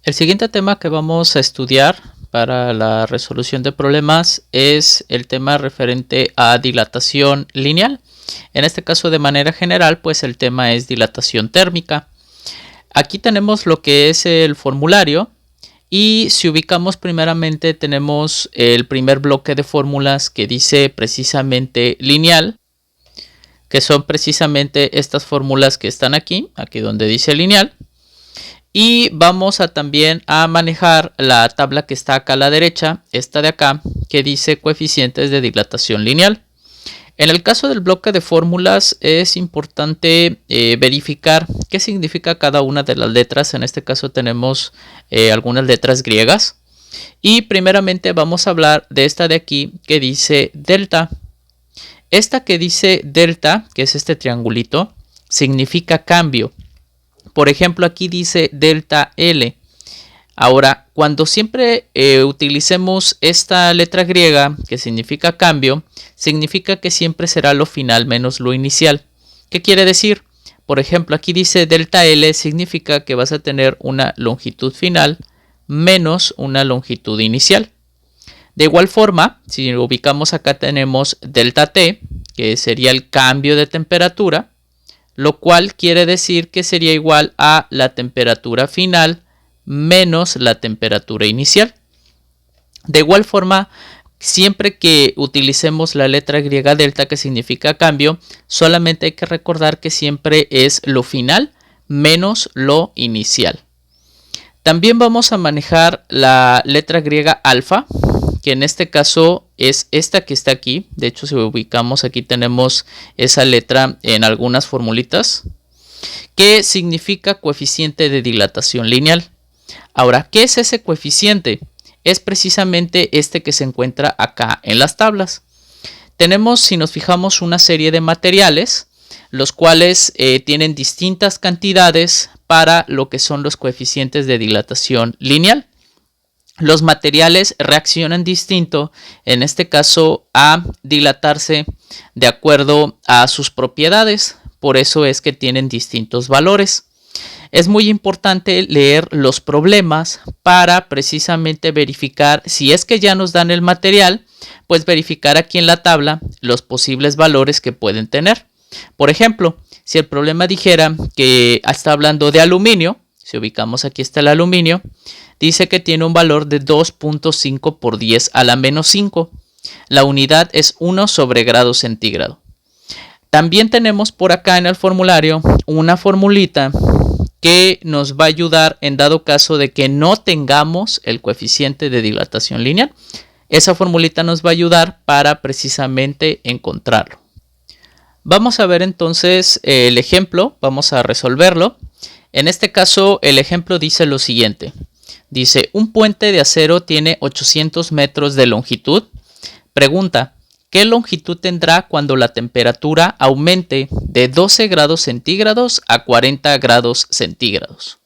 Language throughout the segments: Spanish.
El siguiente tema que vamos a estudiar para la resolución de problemas es el tema referente a dilatación lineal. En este caso, de manera general, pues el tema es dilatación térmica. Aquí tenemos lo que es el formulario y si ubicamos primeramente tenemos el primer bloque de fórmulas que dice precisamente lineal, que son precisamente estas fórmulas que están aquí donde dice lineal. Y vamos a también a manejar la tabla que está acá a la derecha, esta de acá, que dice coeficientes de dilatación lineal. En el caso del bloque de fórmulas es importante verificar qué significa cada una de las letras. En este caso tenemos algunas letras griegas. Y primeramente vamos a hablar de esta de aquí que dice delta. Esta que dice delta, que es este triangulito, significa cambio. Por ejemplo, aquí dice delta L. Ahora, cuando siempre utilicemos esta letra griega que significa cambio, significa que siempre será lo final menos lo inicial. ¿Qué quiere decir? Por ejemplo, aquí dice delta L, significa que vas a tener una longitud final menos una longitud inicial. De igual forma, si ubicamos acá tenemos delta T, que sería el cambio de temperatura, lo cual quiere decir que sería igual a la temperatura final menos la temperatura inicial. De igual forma, siempre que utilicemos la letra griega delta, que significa cambio, solamente hay que recordar que siempre es lo final menos lo inicial. También vamos a manejar la letra griega alfa, que en este caso es esta que está aquí. De hecho, si ubicamos aquí tenemos esa letra en algunas formulitas, que significa coeficiente de dilatación lineal. Ahora, ¿qué es ese coeficiente? Es precisamente este que se encuentra acá en las tablas. Tenemos, si nos fijamos, una serie de materiales, los cuales tienen distintas cantidades para lo que son los coeficientes de dilatación lineal. Los materiales reaccionan distinto, en este caso, a dilatarse de acuerdo a sus propiedades. Por eso es que tienen distintos valores. Es muy importante leer los problemas para precisamente verificar, si es que ya nos dan el material, pues verificar aquí en la tabla los posibles valores que pueden tener. Por ejemplo, si el problema dijera que está hablando de aluminio, si ubicamos aquí está el aluminio, dice que tiene un valor de 2.5 por 10 a la menos 5. La unidad es 1 sobre grado centígrado. También tenemos por acá en el formulario una formulita que nos va a ayudar en dado caso de que no tengamos el coeficiente de dilatación lineal. Esa formulita nos va a ayudar para precisamente encontrarlo. Vamos a ver entonces el ejemplo, vamos a resolverlo. En este caso el ejemplo dice lo siguiente. Dice, un puente de acero tiene 800 metros de longitud. Pregunta, ¿qué longitud tendrá cuando la temperatura aumente de 12 grados centígrados a 40 grados centígrados?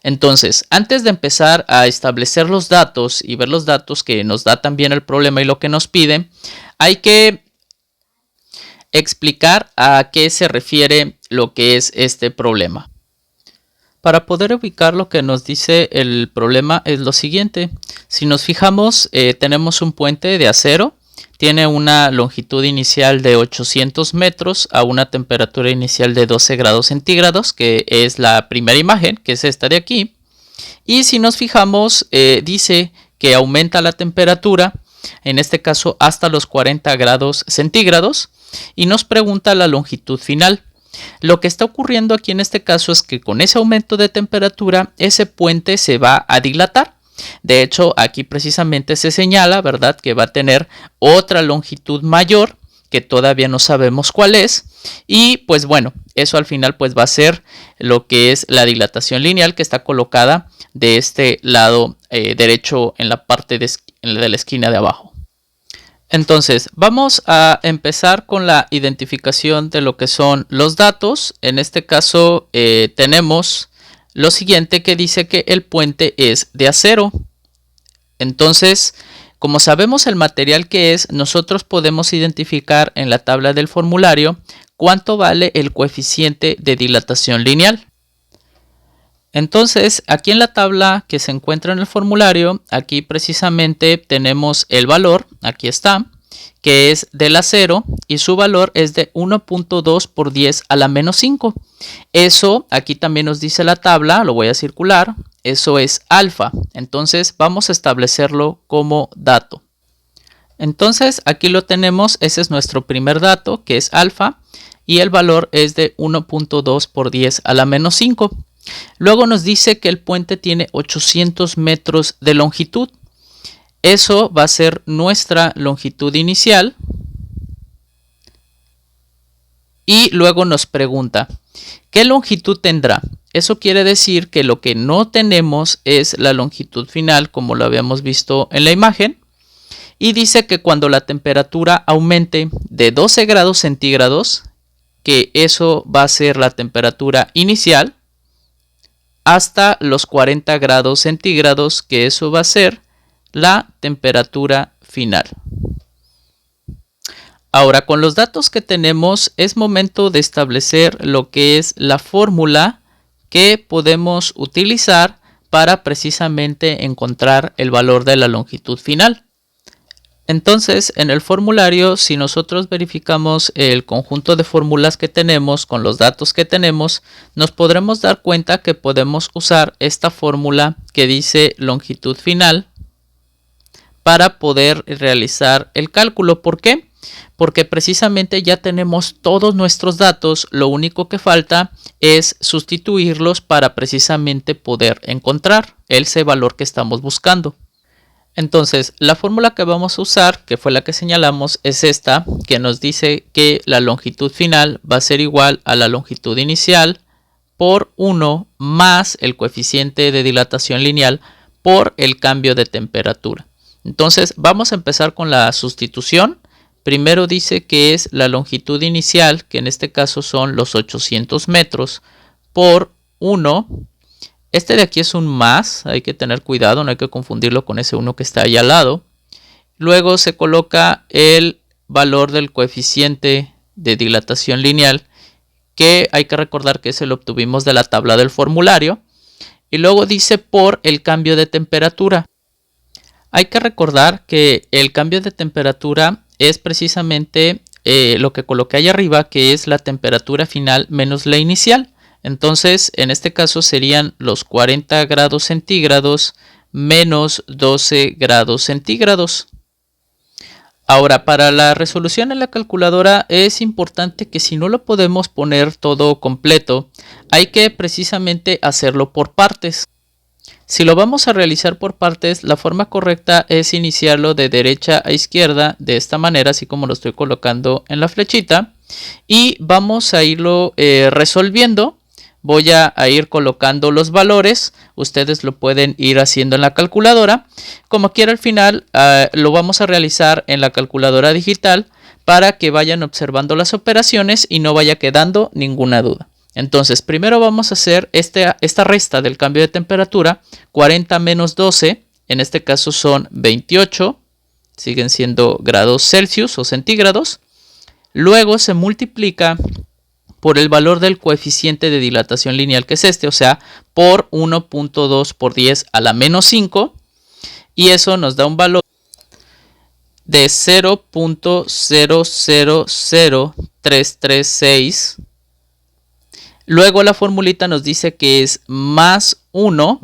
Entonces, antes de empezar a establecer los datos y ver los datos que nos da también el problema y lo que nos pide, hay que explicar a qué se refiere lo que es este problema. Para poder ubicar lo que nos dice el problema es lo siguiente. Si nos fijamos, tenemos un puente de acero. Tiene una longitud inicial de 800 metros a una temperatura inicial de 12 grados centígrados, que es la primera imagen, que es esta de aquí. Y si nos fijamos, dice que aumenta la temperatura, en este caso hasta los 40 grados centígrados, y nos pregunta la longitud final. Lo que está ocurriendo aquí en este caso es que con ese aumento de temperatura, ese puente se va a dilatar. De hecho, aquí precisamente se señala, ¿verdad?, que va a tener otra longitud mayor, que todavía no sabemos cuál es. Y pues bueno, eso al final pues va a ser lo que es la dilatación lineal, que está colocada de este lado derecho en la parte de la esquina de abajo. Entonces, vamos a empezar con la identificación de lo que son los datos. En este caso, tenemos lo siguiente que dice que el puente es de acero. Entonces, como sabemos el material que es, nosotros podemos identificar en la tabla del formulario cuánto vale el coeficiente de dilatación lineal. Entonces, aquí en la tabla que se encuentra en el formulario, aquí precisamente tenemos el valor, aquí está, que es del acero y su valor es de 1.2 por 10 a la menos 5. Eso aquí también nos dice la tabla, lo voy a circular, eso es alfa. Entonces vamos a establecerlo como dato. Entonces aquí lo tenemos, ese es nuestro primer dato que es alfa y el valor es de 1.2 por 10 a la menos 5. Luego nos dice que el puente tiene 800 metros de longitud. Eso va a ser nuestra longitud inicial. Y luego nos pregunta, ¿qué longitud tendrá? Eso quiere decir que lo que no tenemos es la longitud final, como lo habíamos visto en la imagen. Y dice que cuando la temperatura aumente de 12 grados centígrados, que eso va a ser la temperatura inicial, hasta los 40 grados centígrados, que eso va a ser la temperatura final. Ahora, con los datos que tenemos, es momento de establecer lo que es la fórmula que podemos utilizar para precisamente encontrar el valor de la longitud final. Entonces, en el formulario, si nosotros verificamos el conjunto de fórmulas que tenemos con los datos que tenemos, nos podremos dar cuenta que podemos usar esta fórmula que dice longitud final para poder realizar el cálculo. ¿Por qué? Porque precisamente ya tenemos todos nuestros datos, lo único que falta es sustituirlos para precisamente poder encontrar ese valor que estamos buscando. Entonces, la fórmula que vamos a usar, que fue la que señalamos, es esta, que nos dice que la longitud final va a ser igual a la longitud inicial por 1 más el coeficiente de dilatación lineal por el cambio de temperatura. Entonces, vamos a empezar con la sustitución. Primero dice que es la longitud inicial, que en este caso son los 800 metros, por 1. Este de aquí es un más, hay que tener cuidado, no hay que confundirlo con ese 1 que está ahí al lado. Luego se coloca el valor del coeficiente de dilatación lineal, que hay que recordar que ese lo obtuvimos de la tabla del formulario. Y luego dice por el cambio de temperatura. Hay que recordar que el cambio de temperatura es precisamente lo que coloqué ahí arriba, que es la temperatura final menos la inicial. Entonces, en este caso serían los 40 grados centígrados menos 12 grados centígrados. Ahora, para la resolución en la calculadora es importante que si no lo podemos poner todo completo, hay que precisamente hacerlo por partes. Si lo vamos a realizar por partes, la forma correcta es iniciarlo de derecha a izquierda de esta manera, así como lo estoy colocando en la flechita, y vamos a irlo resolviendo. Voy a ir colocando los valores, ustedes lo pueden ir haciendo en la calculadora. Como quiera, al final lo vamos a realizar en la calculadora digital para que vayan observando las operaciones y no vaya quedando ninguna duda. Entonces, primero vamos a hacer esta resta del cambio de temperatura. 40 menos 12, en este caso son 28, siguen siendo grados Celsius o centígrados. Luego se multiplica por el valor del coeficiente de dilatación lineal, que es este, o sea, por 1.2 por 10 a la menos 5, y eso nos da un valor de 0.000336. Luego la formulita nos dice que es más 1,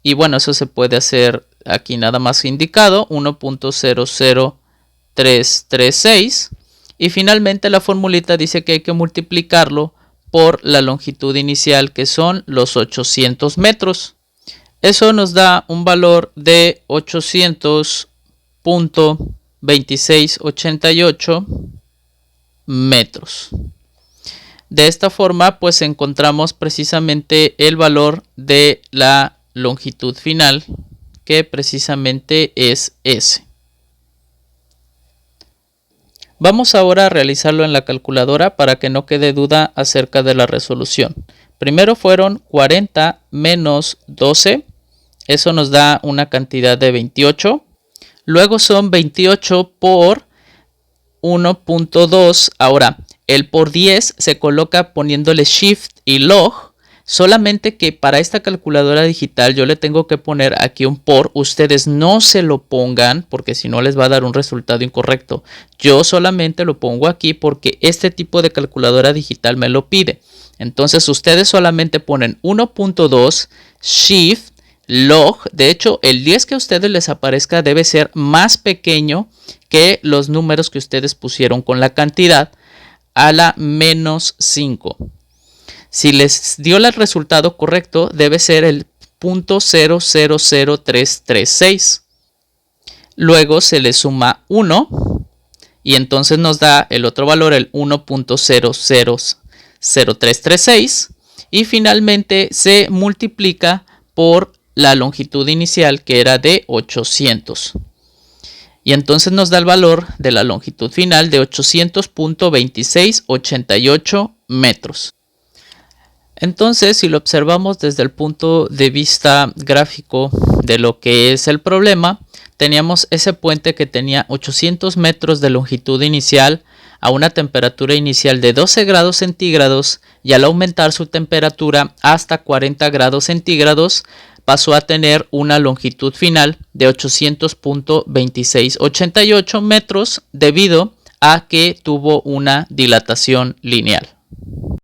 y bueno, eso se puede hacer aquí nada más indicado, 1.00336. Y finalmente la formulita dice que hay que multiplicarlo por la longitud inicial, que son los 800 metros. Eso nos da un valor de 800.2688 metros. De esta forma, pues encontramos precisamente el valor de la longitud final, que precisamente es ese. Vamos ahora a realizarlo en la calculadora para que no quede duda acerca de la resolución. Primero fueron 40 menos 12, eso nos da una cantidad de 28. Luego son 28 por 1.2. Ahora, el por 10 se coloca poniéndole shift y log. Solamente que para esta calculadora digital yo le tengo que poner aquí un por. Ustedes no se lo pongan porque si no les va a dar un resultado incorrecto. Yo solamente lo pongo aquí porque este tipo de calculadora digital me lo pide. Entonces ustedes solamente ponen 1.2 shift log. De hecho, el 10 que a ustedes les aparezca debe ser más pequeño que los números que ustedes pusieron con la cantidad a la menos 5. Si les dio el resultado correcto, debe ser el 0.000336. Luego se le suma 1 y entonces nos da el otro valor, el 1.000336. Y finalmente se multiplica por la longitud inicial, que era de 800. Y entonces nos da el valor de la longitud final de 800.2688 metros. Entonces, si lo observamos desde el punto de vista gráfico de lo que es el problema, teníamos ese puente que tenía 800 metros de longitud inicial a una temperatura inicial de 12 grados centígrados y al aumentar su temperatura hasta 40 grados centígrados pasó a tener una longitud final de 800.2688 metros debido a que tuvo una dilatación lineal.